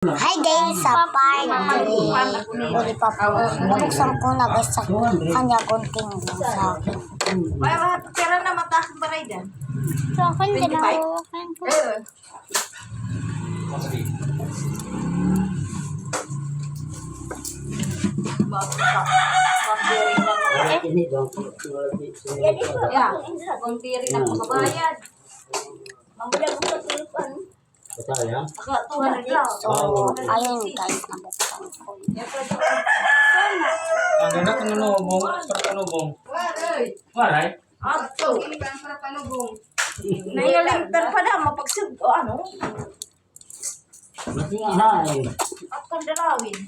Hi guys, sa part 3 lollipop po. Nabuksan ko na guys sa kanya konting sa akin. Pera na mataas ang baray dyan. Sa akin din ako. Kunti rin ang makabayad. Mamaya ko sa tulupan. Tuhan lang. So, ayun guys, nabuksan ko. Ang ganda kung nanubong, sarap nanubong. Walay. Ato. Nailalintan pa na, mapagsug, o ano? At kandarawin.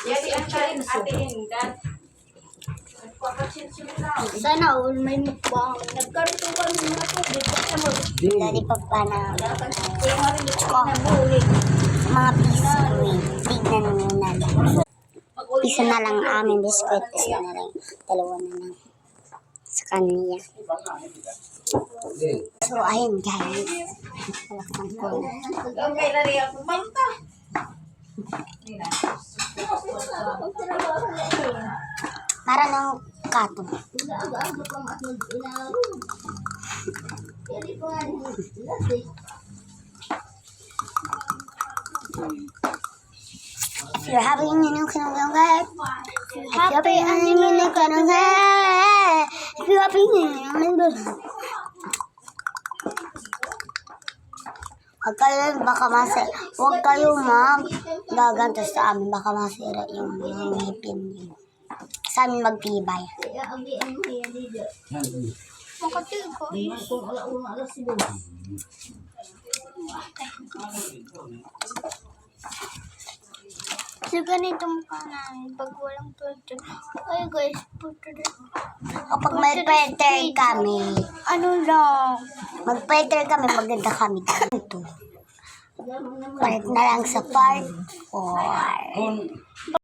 Yadi ang kain ate Indan. Sana all may mukbang. Nagkaroon pa ng mga tubig. Dari pa pa na Kaya nga rin ito na bulik. mga piso eh. Tignan nyo na lang. Piso na lang aming biscuit. Piso na lang. Dalawa na lang. Sa kanya. So, ayun guys. Walaksan ko na. Okay na rin ako. Manta. Para ng kato. If you're having a new kanungan, if you're having a new kanungan, if you're having a new huwag kayo gaganto sa amin, baka masira yung mga ngipin niyo. Sa amin magtibay. So, ganito mukha namin pag walang filter. Ay guys, kapag may filter kami, ano lang, mag-filter kami, maganda kami. Ito. Palit na lang sa part 4.